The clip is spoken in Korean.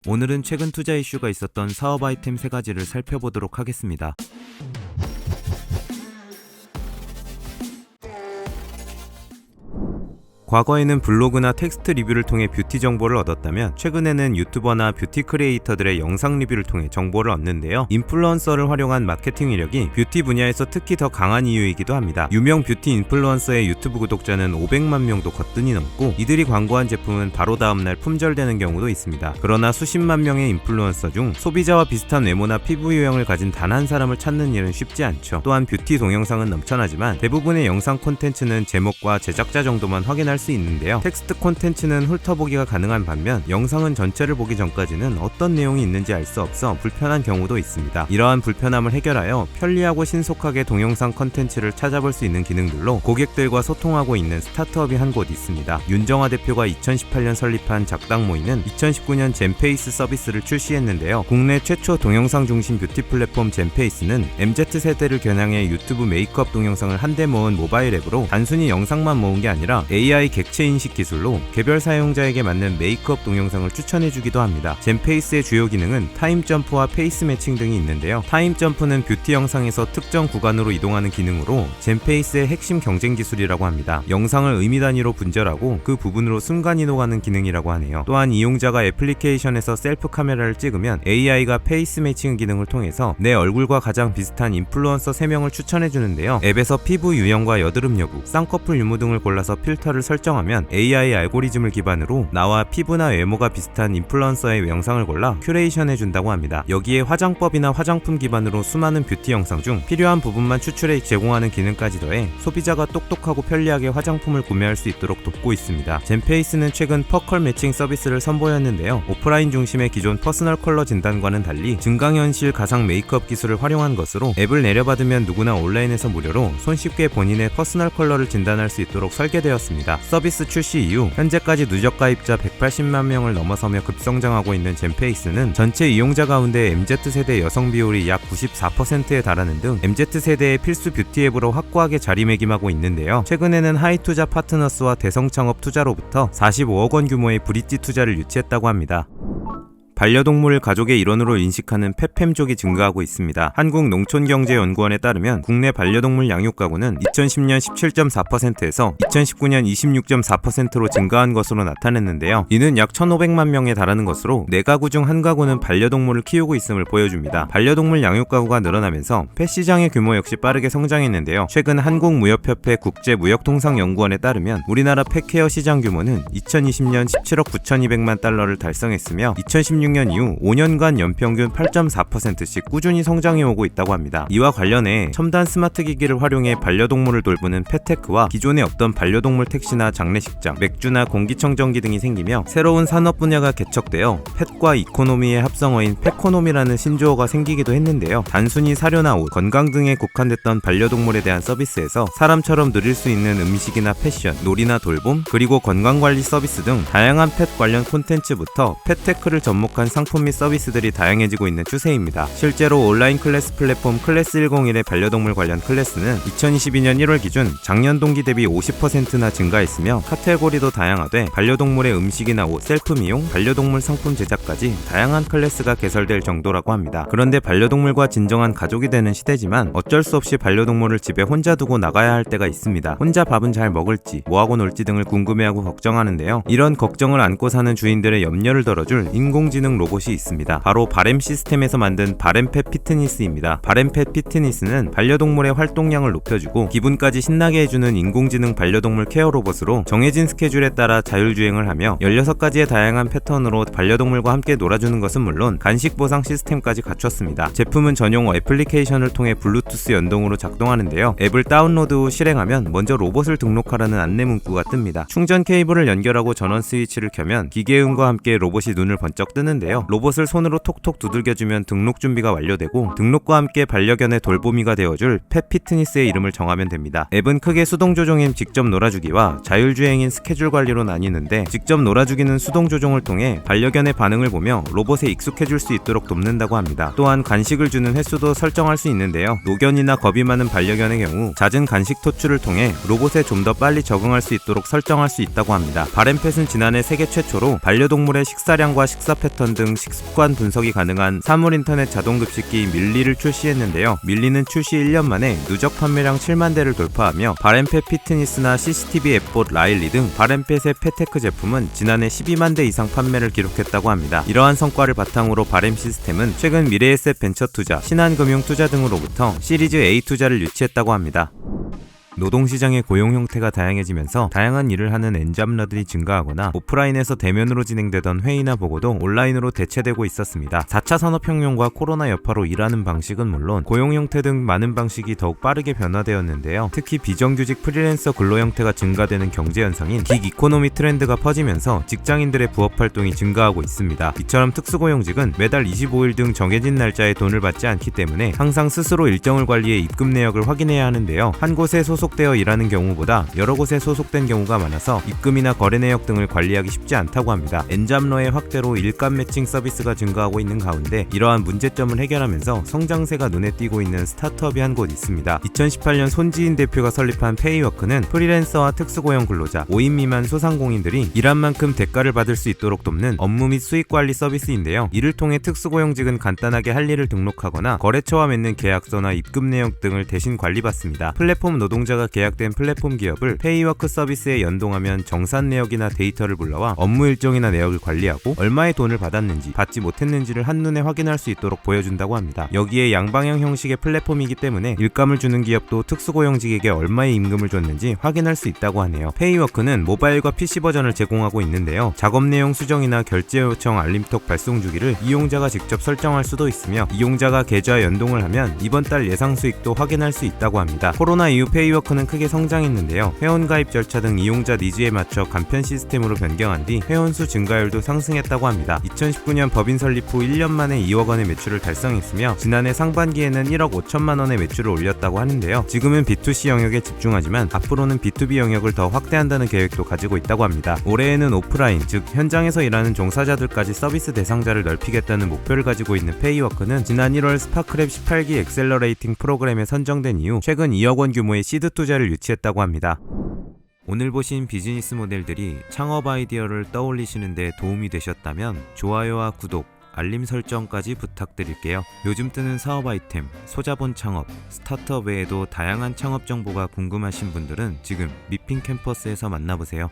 오늘은 최근 투자 이슈가 있었던 사업 아이템 3가지를 살펴보도록 하겠습니다. 과거에는 블로그나 텍스트 리뷰를 통해 뷰티 정보를 얻었다면 최근에는 유튜버나 뷰티 크리에이터들의 영상 리뷰를 통해 정보를 얻는데요. 인플루언서를 활용한 마케팅 이력이 뷰티 분야에서 특히 더 강한 이유이기도 합니다. 유명 뷰티 인플루언서의 유튜브 구독자는 500만 명도 거뜬히 넘고 이들이 광고한 제품은 바로 다음날 품절되는 경우도 있습니다. 그러나 수십만 명의 인플루언서 중 소비자와 비슷한 외모나 피부 유형을 가진 단 한 사람을 찾는 일은 쉽지 않죠. 또한 뷰티 동영상은 넘쳐나지만 대부분의 영상 콘텐츠는 제목과 제작자 정도만 확인할 수 있는데요. 텍스트 콘텐츠는 훑어보기가 가능한 반면 영상은 전체를 보기 전까지는 어떤 내용이 있는지 알 수 없어 불편한 경우도 있습니다. 이러한 불편함을 해결하여 편리하고 신속하게 동영상 콘텐츠를 찾아볼 수 있는 기능들로 고객들과 소통하고 있는 스타트업이 한 곳 있습니다. 윤정아 대표가 2018년 설립한 작당모이는 2019년 젠페이스 서비스를 출시했는데요. 국내 최초 동영상 중심 뷰티 플랫폼 젠페이스는 MZ세대를 겨냥해 유튜브 메이크업 동영상을 한데 모은 모바일 앱으로 단순히 영상만 모은 게 아니라 AI 객체 인식 기술로 개별 사용자에게 맞는 메이크업 동영상을 추천해주기도 합니다. 젠페이스의 주요 기능은 타임 점프와 페이스 매칭 등이 있는데요. 타임 점프는 뷰티 영상에서 특정 구간으로 이동하는 기능으로 젠페이스의 핵심 경쟁 기술이라고 합니다. 영상을 의미 단위로 분절하고 그 부분으로 순간 이동하는 기능이라고 하네요. 또한 이용자가 애플리케이션에서 셀프 카메라를 찍으면 AI가 페이스 매칭 기능을 통해서 내 얼굴과 가장 비슷한 인플루언서 3명을 추천해주는데요. 앱에서 피부 유형과 여드름 여부, 쌍꺼풀 유무 등을 골라서 필터를 설정하면 AI 알고리즘을 기반으로 나와 피부나 외모가 비슷한 인플루언서의 영상을 골라 큐레이션해준다고 합니다. 여기에 화장법이나 화장품 기반으로 수많은 뷰티 영상 중 필요한 부분만 추출해 제공하는 기능까지 더해 소비자가 똑똑하고 편리하게 화장품을 구매할 수 있도록 돕고 있습니다. 젠페이스는 최근 퍼컬 매칭 서비스를 선보였는데요. 오프라인 중심의 기존 퍼스널 컬러 진단과는 달리 증강현실 가상 메이크업 기술을 활용한 것으로 앱을 내려받으면 누구나 온라인에서 무료로 손쉽게 본인의 퍼스널 컬러를 진단할 수 있도록 설계되었습니다. 서비스 출시 이후 현재까지 누적 가입자 180만 명을 넘어서며 급성장하고 있는 젠페이스는 전체 이용자 가운데 MZ세대 여성 비율이 약 94%에 달하는 등 MZ세대의 필수 뷰티 앱으로 확고하게 자리매김하고 있는데요. 최근에는 하이투자 파트너스와 대성창업 투자로부터 45억 원 규모의 브릿지 투자를 유치했다고 합니다. 반려동물을 가족의 일원으로 인식하는 펫팸족이 증가하고 있습니다. 한국농촌경제연구원에 따르면 국내 반려동물 양육 가구는 2010년 17.4%에서 2019년 26.4%로 증가한 것으로 나타냈는데요. 이는 약 1,500만 명에 달하는 것으로 4가구 중 1가구는 반려동물을 키우고 있음을 보여줍니다. 반려동물 양육 가구가 늘어나면서 펫 시장의 규모 역시 빠르게 성장했는데요. 최근 한국무역협회 국제무역통상연구원에 따르면 우리나라 펫케어 시장 규모는 2020년 17억 9,200만 달러를 달성했으며 2016년 이후 5년간 연평균 8.4%씩 꾸준히 성장해오고 있다고 합니다. 이와 관련해 첨단 스마트 기기를 활용해 반려동물을 돌보는 펫테크와 기존에 없던 반려동물 택시나 장례식장, 맥주나 공기청정기 등이 생기며 새로운 산업 분야가 개척되어 펫과 이코노미의 합성어인 펫코노미라는 신조어가 생기기도 했는데요. 단순히 사료나 옷, 건강 등에 국한됐던 반려동물에 대한 서비스에서 사람처럼 누릴 수 있는 음식이나 패션, 놀이나 돌봄, 그리고 건강관리 서비스 등 다양한 펫 관련 콘텐츠부터 펫테크를 접목한 상품 및 서비스들이 다양해지고 있는 추세입니다. 실제로 온라인 클래스 플랫폼 클래스101의 반려동물 관련 클래스는 2022년 1월 기준 작년 동기 대비 50%나 증가했으며 카테고리도 다양화돼 반려동물의 음식이나 옷, 셀프 미용, 반려동물 상품 제작까지 다양한 클래스가 개설될 정도라고 합니다. 그런데 반려동물과 진정한 가족이 되는 시대지만 어쩔 수 없이 반려동물을 집에 혼자 두고 나가야 할 때가 있습니다. 혼자 밥은 잘 먹을지, 뭐하고 놀지 등을 궁금해하고 걱정하는데요. 이런 걱정을 안고 사는 주인들의 염려를 덜어줄 인공지능 로봇이 있습니다. 바로 바램 시스템에서 만든 바램펫 피트니스입니다. 바램펫 피트니스는 반려동물의 활동량을 높여주고 기분까지 신나게 해주는 인공지능 반려동물 케어 로봇으로 정해진 스케줄에 따라 자율주행을 하며 16가지의 다양한 패턴으로 반려동물과 함께 놀아주는 것은 물론 간식 보상 시스템까지 갖췄습니다. 제품은 전용 애플리케이션을 통해 블루투스 연동으로 작동하는데요. 앱을 다운로드 후 실행하면 먼저 로봇을 등록하라는 안내 문구가 뜹니다. 충전 케이블을 연결하고 전원 스위치를 켜면 기계음과 함께 로봇이 눈을 번쩍 뜨는데요. 로봇을 손으로 톡톡 두들겨주면 등록 준비가 완료되고 등록과 함께 반려견의 돌보미가 되어줄 펫 피트니스의 이름을 정하면 됩니다. 앱은 크게 수동 조종인 직접 놀아주기와 자율주행인 스케줄 관리로 나뉘는데 직접 놀아주기는 수동 조종을 통해 반려견의 반응을 보며 로봇에 익숙해질 수 있도록 돕는다고 합니다. 또한 간식을 주는 횟수도 설정할 수 있는데요. 노견이나 겁이 많은 반려견의 경우 잦은 간식 토출을 통해 로봇에 좀 더 빨리 적응할 수 있도록 설정할 수 있다고 합니다. 바램펫은 지난해 세계 최초로 반려동물의 식사량과 식사 패턴 패턴 등 식습관 분석이 가능한 사물 인터넷 자동급식기 밀리를 출시했는데요. 밀리는 출시 1년 만에 누적 판매량 7만 대를 돌파하며 바램펫 피트니스나 CCTV 앱봇 라일리 등 바램펫의 펫테크 제품은 지난해 12만 대 이상 판매를 기록했다고 합니다. 이러한 성과를 바탕으로 바램 시스템은 최근 미래에셋 벤처투자, 신한금융투자 등으로부터 시리즈 A 투자를 유치했다고 합니다. 노동시장의 고용 형태가 다양해지면서 다양한 일을 하는 엔잡러들이 증가하거나 오프라인에서 대면으로 진행되던 회의나 보고도 온라인으로 대체되고 있었습니다. 4차 산업혁명과 코로나 여파로 일하는 방식은 물론 고용 형태 등 많은 방식이 더욱 빠르게 변화되었는데요. 특히 비정규직 프리랜서 근로 형태가 증가되는 경제 현상인 긱 이코노미 트렌드가 퍼지면서 직장인들의 부업 활동이 증가하고 있습니다. 이처럼 특수고용직은 매달 25일 등 정해진 날짜에 돈을 받지 않기 때문에 항상 스스로 일정을 관리해 입금 내역을 확인해야 하는데요. 한 곳에 소속되어 일하는 경우보다 여러 곳에 소속된 경우가 많아서 입금이나 거래 내역 등을 관리하기 쉽지 않다고 합니다. 엔잡러의 확대로 일감 매칭 서비스가 증가하고 있는 가운데 이러한 문제점을 해결하면서 성장세가 눈에 띄고 있는 스타트업이 한 곳 있습니다. 2018년 손지인 대표가 설립한 페이워크는 프리랜서와 특수고용 근로자, 5인 미만 소상공인들이 일한 만큼 대가를 받을 수 있도록 돕는 업무 및 수익 관리 서비스인데요. 이를 통해 특수고용직은 간단하게 할 일을 등록하거나 거래처와 맺는 계약서나 입금 내역 등을 대신 관리받습니다. 플랫폼 노동자가 계약된 플랫폼 기업을 페이워크 서비스에 연동하면 정산 내역이나 데이터를 불러와 업무 일정이나 내역을 관리하고 얼마의 돈을 받았는지 받지 못했는지를 한눈에 확인할 수 있도록 보여준다고 합니다. 여기에 양방향 형식의 플랫폼이기 때문에 일감을 주는 기업도 특수고용직에게 얼마의 임금을 줬는지 확인할 수 있다고 하네요. 페이워크는 모바일과 PC 버전을 제공하고 있는데요. 작업 내용 수정이나 결제 요청 알림톡 발송 주기를 이용자가 직접 설정할 수도 있으며 이용자가 계좌 연동을 하면 이번 달 예상 수익도 확인할 수 있다고 합니다. 코로나 이후 페이워크는 크게 성장했는데요. 회원 가입 절차 등 이용자 니즈에 맞춰 간편 시스템으로 변경한 뒤 회원수 증가율도 상승했다고 합니다. 2019년 법인 설립 후 1년 만에 2억 원의 매출을 달성했으며 지난해 상반기에는 1억 5천만 원의 매출을 올렸다고 하는데요. 지금은 B2C 영역에 집중하지만 앞으로는 B2B 영역을 더 확대한다는 계획도 가지고 있다고 합니다. 올해에는 오프라인, 즉 현장에서 일하는 종사자들까지 서비스 대상자를 넓히겠다는 목표를 가지고 있는 페이워크는 지난 1월 스파크랩 18기 엑셀러레이팅 프로그램에 선정된 이후 최근 2억 원 규모의 시드 투자를 유치했다고 합니다. 오늘 보신 비즈니스 모델들이 창업 아이디어를 떠올리시는 데 도움이 되셨다면 좋아요와 구독, 알림 설정까지 부탁드릴게요. 요즘 뜨는 사업 아이템, 소자본 창업, 스타트업 외에도 다양한 창업 정보가 궁금하신 분들은 지금 미핑 캠퍼스에서 만나보세요.